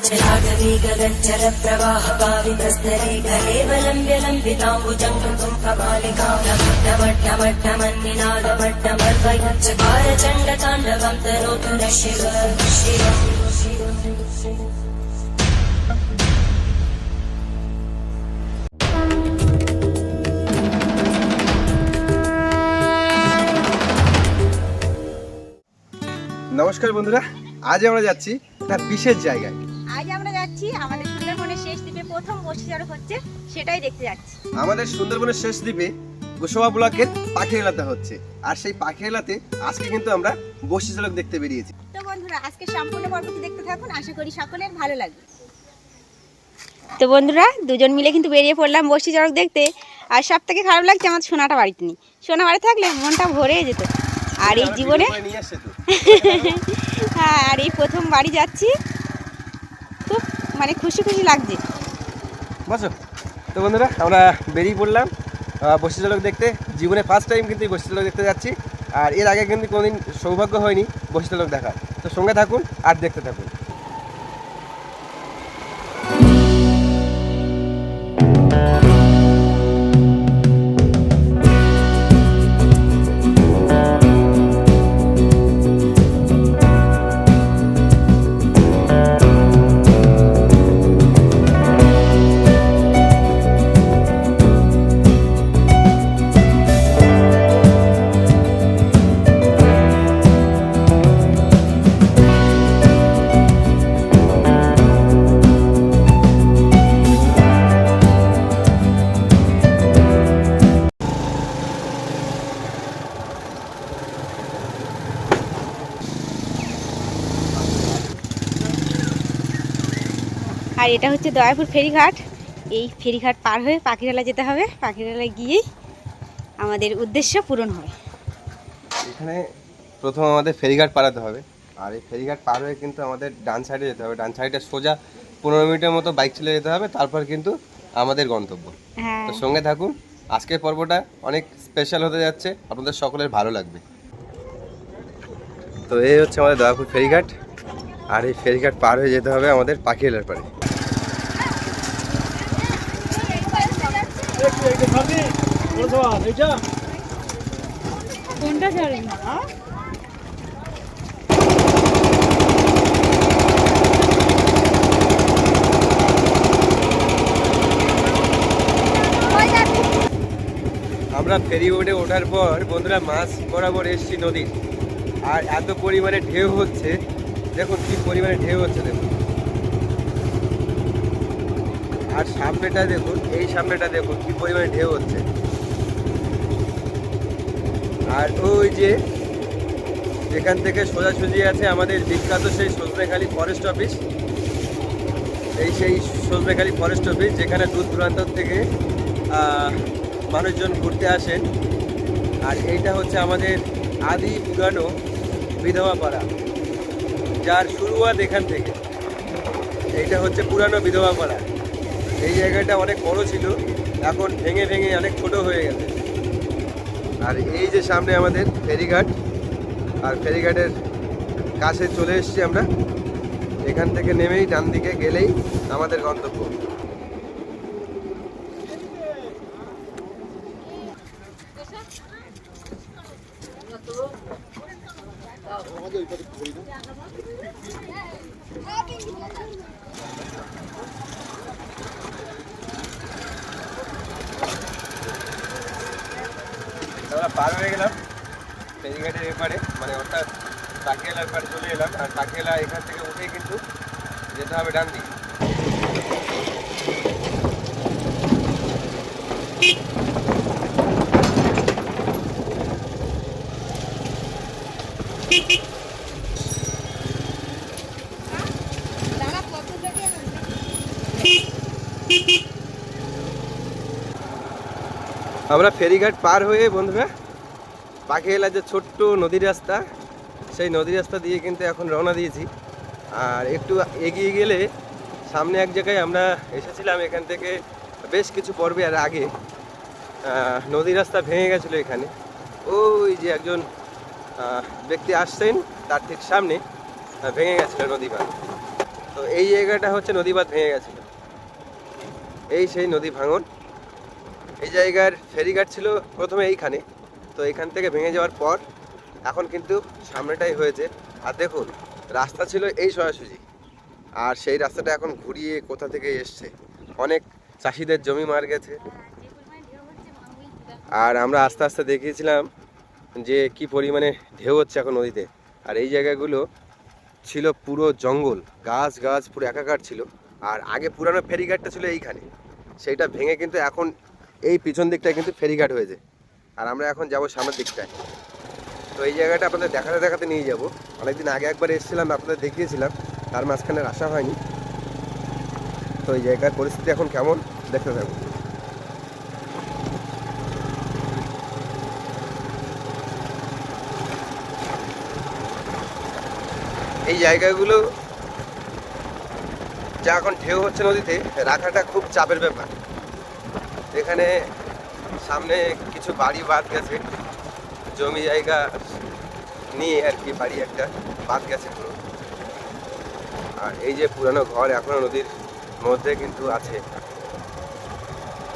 चलागवी गगनचर प्रवाह पावितस्तरे कलेवलम्ब्य लम्बिताम्बुजङ्घं कपालिका ढमढमढमन्निनादमड्डमर्वयच्चकार चण्डताण्डवं तनोतु नः शिव शिव। নমস্কার বন্ধুরা, আজ আমরা যাচ্ছি একটা বিশেষ জায়গায়। আজ আমরা যাচ্ছি আমাদের সুন্দরবনের শেষ দ্বীপে প্রথম বর্ষি চড়ক হচ্ছে, সেটাই দেখতে যাচ্ছি। আমাদের সুন্দরবনের শেষ দ্বীপে গোসাবা ব্লকের পাখিরালাতে হচ্ছে, আর সেই পাখিরালাতে আজকে কিন্তু আমরা বর্ষি চড়ক দেখতে বেরিয়েছি। তো বন্ধুরা, আজকে সম্পূর্ণ পর্বটি দেখতে থাকুন, আশা করি সকলের ভালো লাগবে। তো বন্ধুরা, দুজন মিলে কিন্তু বেরিয়ে পড়লাম বর্ষি চড়ক দেখতে। আর সব থেকে খারাপ লাগছে আমার সোনাটা বাড়িতে নেই। সোনা বাড়ি থাকলে মনটা ভরে যেত। আর এই জীবনে হ্যাঁ, আর এই প্রথম বাড়ি যাচ্ছি, খুব মানে খুশি খুশি লাগছে। বসো। তো বন্ধুরা, আমরা বেরিয়ে পড়লাম বর্ষি চড়ক দেখতে। জীবনে ফার্স্ট টাইম কিন্তু বর্ষি চড়ক দেখতে যাচ্ছি, আর এর আগে কিন্তু কোনোদিন সৌভাগ্য হয়নি বর্ষি চড়ক দেখার। তো সঙ্গে থাকুন আর দেখতে থাকুন। আর এটা হচ্ছে দয়াপুর ফেরিঘাট। এই ফেরিঘাট পার হয়ে পাখিরালা যেতে হবে। পাখিরালায় গিয়েই আমাদের উদ্দেশ্য পূরণ হবে। এখানে প্রথম আমাদের ফেরিঘাট পারাতে হবে, আর এই ফেরিঘাট পার হয়ে কিন্তু আমাদের ডান সাইডে যেতে হবে। ডান সাইডে সোজা 15 মিনিটের মতো বাইক চলে যেতে হবে, তারপর কিন্তু আমাদের গন্তব্য। হ্যাঁ, তো সঙ্গে থাকুন, আজকের পর্বটা অনেক স্পেশাল হতে যাচ্ছে, আপনাদের সকলের ভালো লাগবে। তো এই হচ্ছে আমাদের দয়াপুর ফেরিঘাট, আর এই ফেরিঘাট পার হয়ে যেতে হবে আমাদের পাখিরালার পাড়ে। কোনটা ছাড়েন? আমরা ফেরি বোটে ওঠার পর বন্ধুরা মাছ বরাবর এসছি নদীর, আর এত পরিমাণে ঢেউ হচ্ছে, দেখুন কি পরিমাণে ঢেউ হচ্ছে দেখুন। আর সামনেটা দেখুন, এই সামনেটা দেখুন কি পরিমাণে ঢেউ হচ্ছে। আর ওই যে এখান থেকে সোজাসুজি আছে আমাদের বিখ্যাত সেই সজনেখালি ফরেস্ট অফিস। সেই সজনেখালি ফরেস্ট অফিস, যেখানে দূর দূরান্ত থেকে মানুষজন ঘুরতে আসেন। আর এইটা হচ্ছে আমাদের আদি পুরানো বিধবা পাড়া, যার শুরুয়াত এখান থেকে। এইটা হচ্ছে পুরানো বিধবা পাড়া। এই জায়গাটা অনেক বড় ছিল, এখন ভেঙে ভেঙে অনেক ছোট হয়ে গেছে। আর এই যে সামনে আমাদের ফেরিঘাট, আর ফেরিঘাটের কাছে চলে এসেছি আমরা। এখান থেকে নেমেই ডান দিকে গেলেই আমাদের গন্তব্য। আমরা পার হয়ে গেলাম ফেরিঘাটের এপারে, মানে অর্থাৎ পাখিরালার পাড়ে চলে এলাম। আর পাখিরালা এখান থেকে উঠে কিন্তু যেতে হবে ডান দিকে। আমরা ফেরিঘাট পার হয়ে বন্ধুরা পাখিরালার যে ছোট্ট নদীর রাস্তা, সেই নদী রাস্তা দিয়ে কিন্তু এখন রওনা দিয়েছি। আর একটু এগিয়ে গেলে সামনে এক জায়গায় আমরা এসেছিলাম, এখান থেকে বেশ কিছু পর্বে আর আগে নদী রাস্তা ভেঙে গেছিলো এখানে। ওই যে একজন ব্যক্তি আসছেন তার ঠিক সামনে ভেঙে গেছিলো নদী বাঁধ। তো এই জায়গাটা হচ্ছে নদী বাঁধ ভেঙে গেছিল, এই সেই নদী ভাঙন। এই জায়গার ফেরিঘাট ছিল প্রথমে এইখানে, তো এইখান থেকে ভেঙে যাওয়ার পর এখন কিন্তু সামনেটাই হয়েছে। আর দেখুন রাস্তা ছিল এই সোজাসুজি, আর সেই রাস্তাটা এখন ঘুরিয়ে কোথা থেকে এসছে, অনেক চাষিদের জমি মার গেছে। আর আমরা আস্তে আস্তে দেখিয়েছিলাম যে কি পরিমাণে ঢেউ হচ্ছে এখন নদীতে। আর এই জায়গাগুলো ছিল পুরো জঙ্গল, গাছ গাছ পুরো একাকার ছিল। আর আগে পুরানো ফেরিঘাটটা ছিল এইখানে, সেইটা ভেঙে কিন্তু এখন এই পিছন দিকটায় কিন্তু ফেরিঘাট হয়েছে। আর আমরা এখন যাব সামনের দিকটায়। তো এই জায়গাটা আপনাদের দেখাতে দেখাতে নিয়ে যাব। অনেকদিন আগে একবার এসেছিলাম, আপনাদের দেখিয়েছিলাম, তার মাঝখানে আসা হয়নি। তো এই জায়গার পরিস্থিতি এখন কেমন দেখতে থাকুন। এই জায়গাগুলো যা এখন ঢেউ হচ্ছে নদীতে, রাখাটা খুব চাপের ব্যাপার। এখানে সামনে কিছু বাড়ি বাদ গেছে, জমি জায়গা নিয়ে আর কি বাড়ি একটা বাদ গেছে পুরো। আর এই যে পুরানো ঘর এখনো নদীর মধ্যে কিন্তু আছে।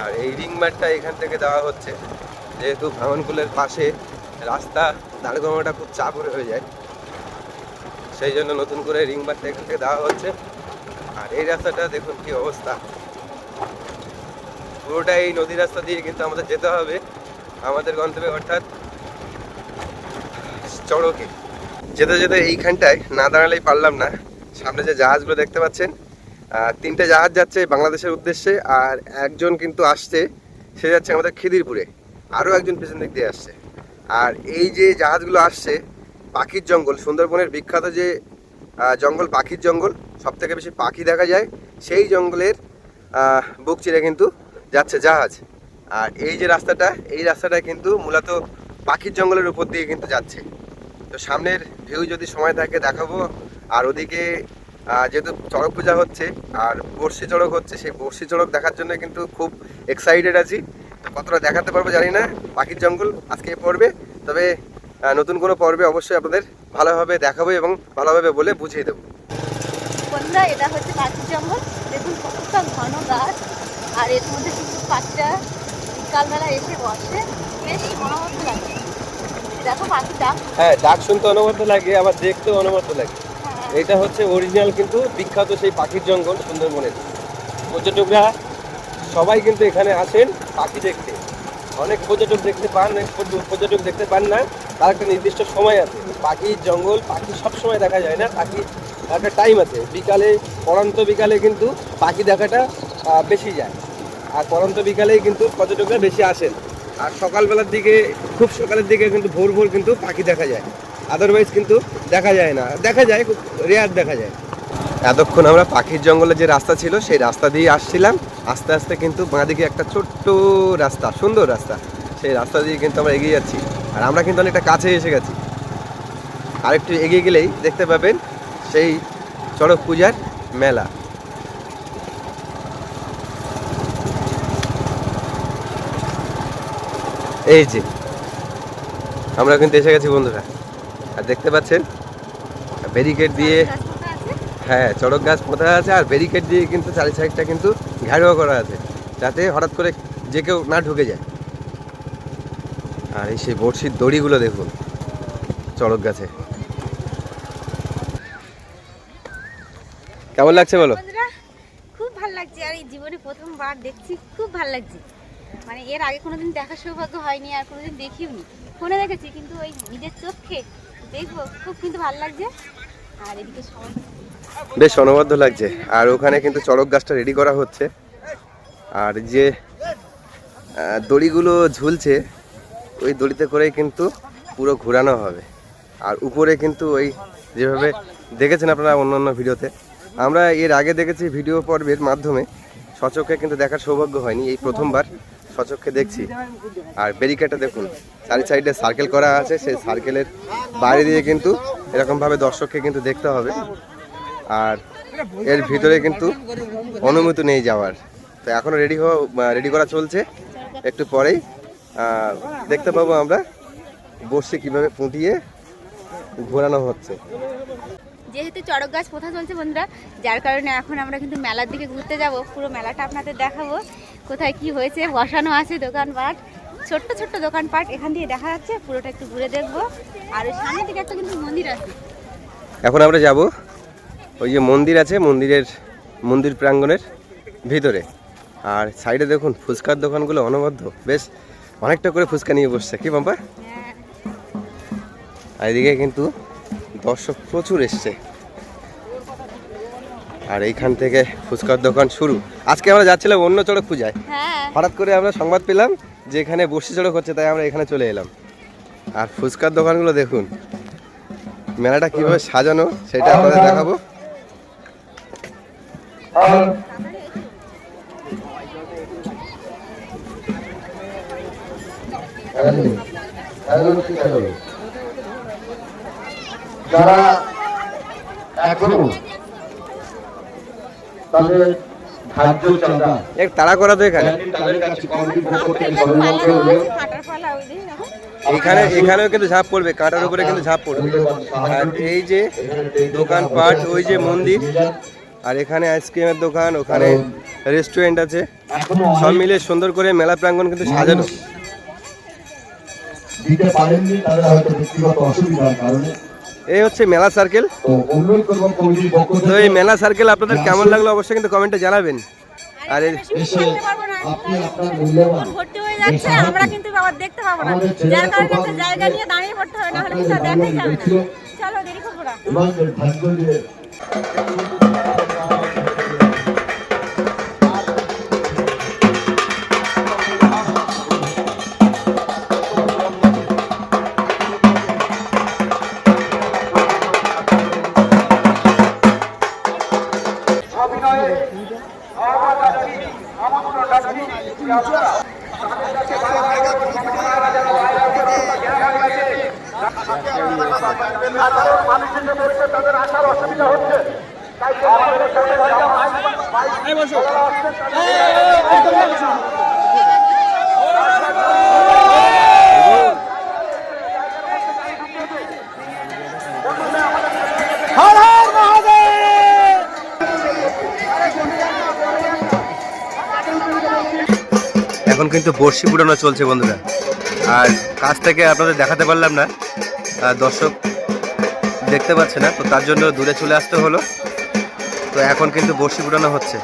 আর এই রিং মাঠটা এখান থেকে দেওয়া হচ্ছে, যেহেতু ভাঙনকুলের পাশে রাস্তা দাঁড় করানোটা খুব চাপ হয়ে যায়, সেই জন্য নতুন করে রিং মাঠটা এখান থেকে দেওয়া হচ্ছে। আর এই রাস্তাটা দেখুন কি অবস্থা, পুরোটা এই নদী রাস্তা দিয়ে কিন্তু আমাদের যেতে হবে আমাদের গন্তব্যে, অর্থাৎ চড়কে। যেতে যেতে এইখানটায় না দাঁড়ালেই পারলাম না। সামনে যে জাহাজগুলো দেখতে পাচ্ছেন, 3টে জাহাজ যাচ্ছে বাংলাদেশের উদ্দেশ্যে, আর একজন কিন্তু আসছে, সে যাচ্ছে আমাদের খিদিরপুরে, আরও একজন পেছন দিক দিয়ে আসছে। আর এই যে জাহাজগুলো আসছে, পাখির জঙ্গল, সুন্দরবনের বিখ্যাত যে জঙ্গল, পাখির জঙ্গল, সব থেকে বেশি পাখি দেখা যায়, সেই জঙ্গলের বুক চিরে কিন্তু যাচ্ছে জাহাজ। আর এই যে রাস্তাটা, এই রাস্তাটা কিন্তু মূলত পাখির জঙ্গলের উপর দিয়ে কিন্তু যাচ্ছে। তো সামনের ভিউ যদি সময় থাকে দেখাবো। আর ওদিকে যেহেতু চড়ক পূজা হচ্ছে আর বর্ষি চড়ক হচ্ছে, সেই বর্ষি চড়ক দেখার জন্য কিন্তু খুব এক্সাইটেড আছি। তো কতটা দেখাতে পারবো জানি না, পাখির জঙ্গল আজকে পড়বে, তবে নতুন কোনো পর্বে অবশ্যই আপনাদের ভালোভাবে দেখাবো এবং ভালোভাবে বলে বুঝিয়ে দেবো। বন্ধুরা, এটা হচ্ছে পাখির জঙ্গল, দেখুন কতটা ঘন গাছ। আর এর মধ্যে কিন্তু পাখিটা বিকালবেলা এসে বসে, বেশ অনবদ্য লাগে। দেখো পাখি ডাক, হ্যাঁ ডাক শুনতে অনবদ্য লাগে, আবার দেখতেও অনবদ্য লাগে। এটা হচ্ছে অরিজিনাল কিন্তু বিখ্যাত সেই পাখির জঙ্গল সুন্দরবনের। পর্যটকরা সবাই কিন্তু এখানে আসেন পাখি দেখতে। অনেক পর্যটক দেখতে পান, অনেক পর্যটক দেখতে পান না, তার একটা নির্দিষ্ট সময় আছে। পাখির জঙ্গল, পাখি সব সময় দেখা যায় না, পাখি একটা টাইম আছে। বিকালে, পড়ন্ত বিকালে কিন্তু পাখি দেখাটা বেশি যায়। আর পড়ন্ত বিকালেই কিন্তু পর্যটকরা বেশি আসেন। আর সকালবেলার দিকে, খুব সকালের দিকে কিন্তু ভোর ভোর কিন্তু পাখি দেখা যায়, আদারওয়াইজ কিন্তু দেখা যায় না, দেখা যায় খুব রেয়ার দেখা যায়। এতক্ষণ আমরা পাখির জঙ্গলে যে রাস্তা ছিল সেই রাস্তা দিয়ে আসছিলাম, আস্তে আস্তে কিন্তু বাঁদিকে একটা ছোট্ট রাস্তা, সুন্দর রাস্তা, সেই রাস্তা দিয়ে কিন্তু আমরা এগিয়ে যাচ্ছি। আর আমরা কিন্তু অনেকটা কাছে এসে গেছি। আরেকটু এগিয়ে গেলেই দেখতে পাবেন সেই চড়ক পূজার মেলা। এই যে আমরা কিন্তু এসে গেছি বন্ধুরা। আর দেখতে পাচ্ছেন ব্যারিকেড দিয়ে, হ্যাঁ চড়ক গাছ পোঁতা আছে, আর ব্যারিকেড দিয়ে কিন্তু চারি সাইডটা কিন্তু ঘেরাও করা আছে, যাতে হঠাৎ করে যে কেউ না ঢুকে যায়। আর এই সেই বড়শির দড়িগুলো দেখুন চড়ক গাছে। কেমন লাগছে বলো? খুব ভালো লাগছে। আর এই জীবনে প্রথমবার দেখছি, খুব ভালো লাগছে। মানে এর আগে কোনোদিন দেখার সৌভাগ্য হয়নি, আর কোনোদিন দেখিওনি। ফোনে দেখেছি, কিন্তু ওই নিজের চোখে দেখবো, খুব কিন্তু ভালো লাগছে। আর এদিকে বেশ অনবদ্য লাগছে। আর ওখানে কিন্তু চড়ক গাছটা রেডি করা হচ্ছে, আর যে দড়িগুলো ঝুলছে ওই দড়িতে করেই কিন্তু পুরো ঘোরানো হবে। আর উপরে কিন্তু ওই যেভাবে দেখেছেন আপনারা অন্যান্য ভিডিওতে, আমরা এর আগে দেখেছি ভিডিও পর্বের মাধ্যমে, সচক্ষে কিন্তু দেখার সৌভাগ্য হয়নি, এই প্রথমবার সচক্ষে দেখছি। আর ব্যারিকেডটা দেখুন, চারি সাইডে সার্কেল করা আছে, সেই সার্কেলের বাইরে দিয়ে কিন্তু এরকমভাবে দর্শককে কিন্তু দেখতে হবে। আর এর ভিতরে কিন্তু অনুমতি নেই যাওয়ার। তো এখনও রেডি করা চলছে, একটু পরেই দেখতে পাবো আমরা বসে কিভাবে পুঁটিয়ে ঘোরানো হচ্ছে। যেহেতু চড়ক গাছ প্রথা চলছে বন্ধুরা, যার কারণে এখন আমরা কিন্তু মেলার দিকে ঘুরতে যাব। পুরো মেলাটা আপনাদের দেখাবো, কোথায় কি হয়েছে, বসানো আছে দোকানপাট, ছোট্ট ছোট্ট দোকানপাট এখান দিয়ে দেখা যাচ্ছে। পুরোটা একটু ঘুরে দেখবো। আর ওই সামনের দিকে একটা কিন্তু মন্দির আছে। এখন আমরা যাব ওই যে মন্দির আছে, মন্দির প্রাঙ্গণের ভিতরে। আর সাইডে দেখুন ফুচকার দোকানগুলো অনবদ্য, বেশ অনেকটা করে ফুচকা নিয়ে বসছে, কি বাম্পা? আর এদিকে কিন্তু দর্শক প্রচুর এসছে। আর এইখান থেকে ফুচকার দোকান শুরু। আজকে আমরা যাচ্ছিলাম অন্য চড়ক পূজায়, হঠাৎ করে আমরা সংবাদ পেলাম যে এখানে বর্ষি চড়ক হচ্ছে, তাই আমরা এখানে চলে এলাম। আর ফুচকার দোকানগুলো দেখুন, মেলাটা কিভাবে সাজানো সেটা আপনাদের দেখাবো। যারা এখনো তাদের ধার্য চাঁদা এক তাড়া করা তো এখানে তাদের কাছে কমিটির পক্ষ থেকে সর্বোচ্চ হলো এখানেও কিন্তু ঝাঁপ পড়বে, কাঁটার উপরে কিন্তু ঝাঁপ পড়বে। আর এই যে দোকানপাট, ওই যে মন্দির, আর এখানে আইসক্রিমের দোকান, ওখানে রেস্টুরেন্ট আছে, সব মিলে সুন্দর করে মেলা প্রাঙ্গণ কিন্তু সাজানো। দিতে পারেননি তাদের হয়তো ব্যক্তিগত অসুবিধার কারণে। এই হচ্ছে মেলা সার্কেল। তো এই মেলা সার্কেল আপনাদের কেমন লাগলো অবশ্যই কিন্তু কমেন্টে জানাবেন। আর আপনি আপনার মূল্যবান ভর্তি হয়ে যাচ্ছে, আমরা কিন্তু আবার দেখতে পাবো না, যার কারণে একটা জায়গা নিয়ে দাঁড়িয়ে পড়তে হবে, না হলে কিন্তু দেখাই যাবে না। চলো দেরি করবো না। এবং ধার্য দিয়ে এখন কিন্তু বর্ষি পুরানো চলছে বন্ধুরা। আর কাছ থেকে আপনাদের দেখাতে পারলাম না, দর্শক দেখতে পাচ্ছে না, তো তার জন্য দূরে চলে আসতে হলো। তো এখন কিন্তু বর্ষি পুরানো হচ্ছে।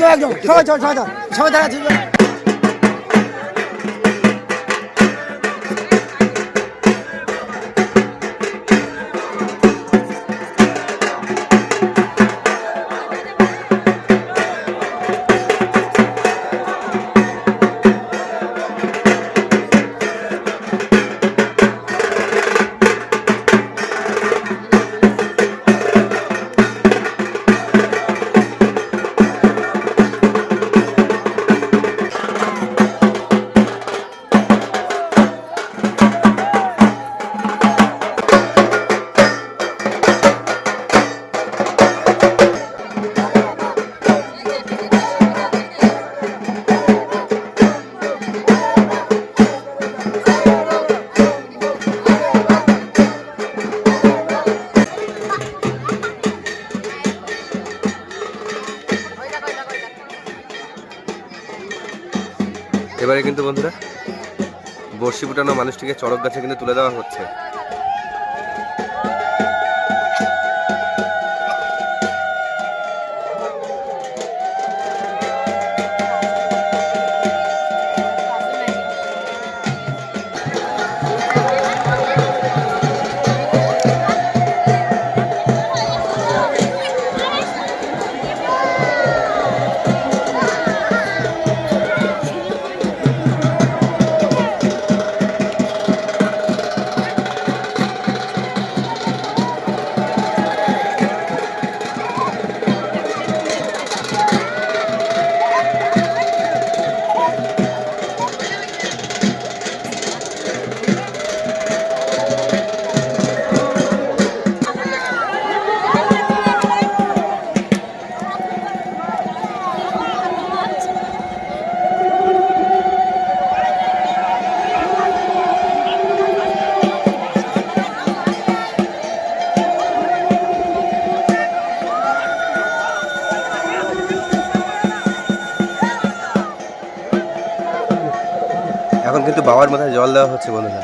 একদম সবাই দেখা ঠিক। এবারে কিন্তু বন্ধুরা বর্ষি ফুটানো মানুষটিকে চড়ক গাছে কিন্তু তুলে দেওয়া হচ্ছে। এখন কিন্তু বাবার মাথায় জল দেওয়া হচ্ছে বন্ধুরা।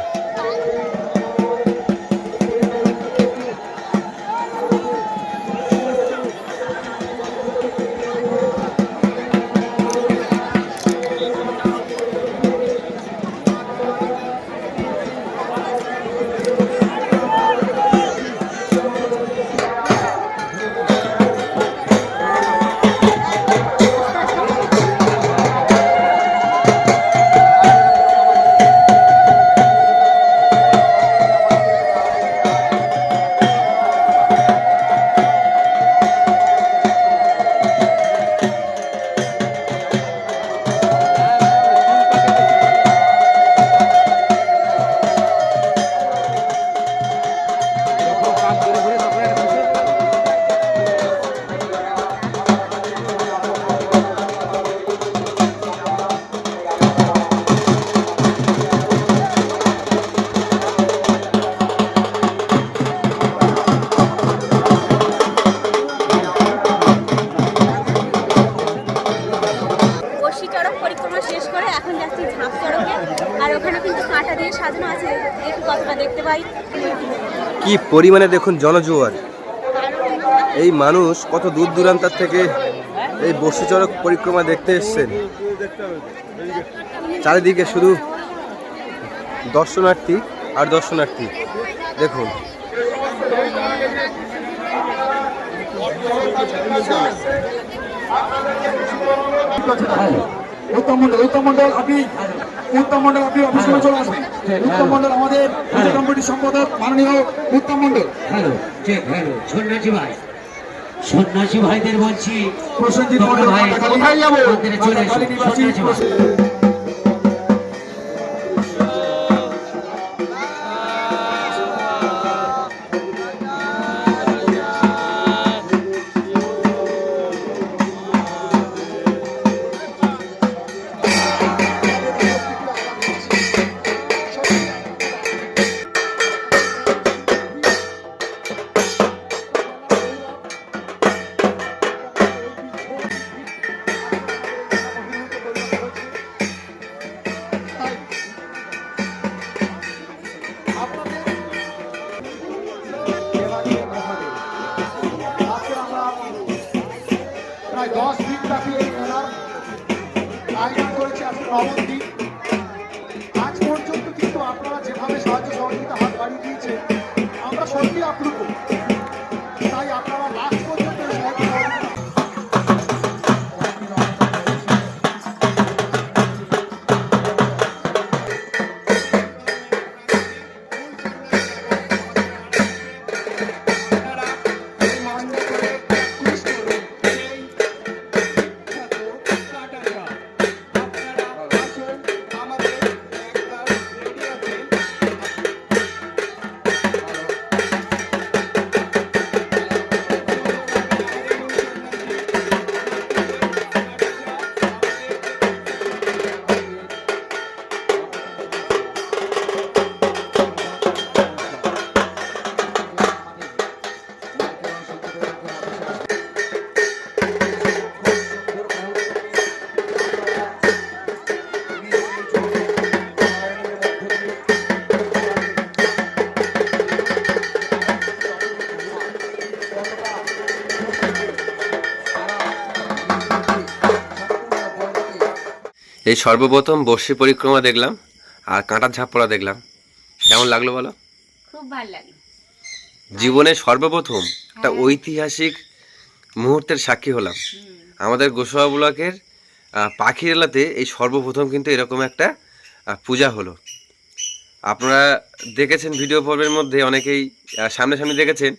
বর্ষি চড়ক পরিক্রমা শেষ করে এখন যাচ্ছি ঝাঁপ চড়কে। আর ওখানে কিন্তু কাঁটা দিয়ে সাজানো আছে, একটু কতটা দেখতে পাই। কি পরিমাণে দেখুন জনজোয়ার, এই মানুষ কত দূর দূরান্তার থেকে এই বর্ষি চড়ক পরিক্রমা দেখতে এসছেন। চারিদিকে শুধু দর্শনার্থী আর দর্শনার্থী দেখুন। উত্তম মন্ডল আপনি অফিসে চলে আসবেন। উত্তম মন্ডল আমাদের কমিটির সম্পাদক মাননীয় উত্তম মন্ডল। হ্যালো চেক, হ্যালো সন্ন্যাসী ভাইদের বলছি প্রসেনজিৎ মন্ডল ভাই কোথায় যাবো? মন্দিরে চলে এসো, নিবাসী সন্ন্যাসী ভাই। প্রায় 10 দিন ব্যাপী এই মেলার আয়োজন করেছে আজকে নবম দিন। আজ পর্যন্ত কিন্তু আপনারা যেভাবে সাহায্য সহযোগিতা হাত বাড়িয়ে দিয়েছে, আমরা সত্যি আপ্লুত। তাই আপনারা লাস্ট পর্যন্ত এই সাহায্য সহযোগিতা এই সর্বপ্রথম বর্ষি পরিক্রমা দেখলাম আর কাঁটার ঝাঁপ পড়া দেখলাম, কেমন লাগলো বলো? খুব ভালো লাগলো। জীবনে সর্বপ্রথম একটা ঐতিহাসিক মুহূর্তের সাক্ষী হলাম। আমাদের গোসাবা ব্লকের পাখির এলাতে এই সর্বপ্রথম কিন্তু এরকম একটা পূজা হলো। আপনারা দেখেছেন ভিডিও পর্বের মধ্যে অনেকেই সামনাসামনি দেখেছেন,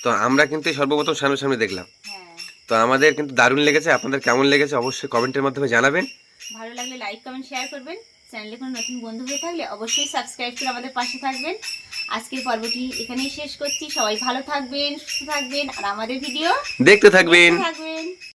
তো আমরা কিন্তু এই সর্বপ্রথম সামনাসামনি দেখলাম। তো আমাদের কিন্তু দারুণ লেগেছে। আপনাদের কেমন লেগেছে অবশ্যই কমেন্টের মাধ্যমে জানাবেন। ভালো লাগলে লাইক কমেন্ট শেয়ার করবেন। চ্যানেলে কোনো নতুন বন্ধু হয়ে থাকলে অবশ্যই সাবস্ক্রাইব করে আমাদের পাশে থাকবেন। আজকের পর্বটি এখানেই শেষ করছি। সবাই ভালো থাকবেন, সুস্থ থাকবেন আর আমাদের ভিডিও দেখতে থাকবেন।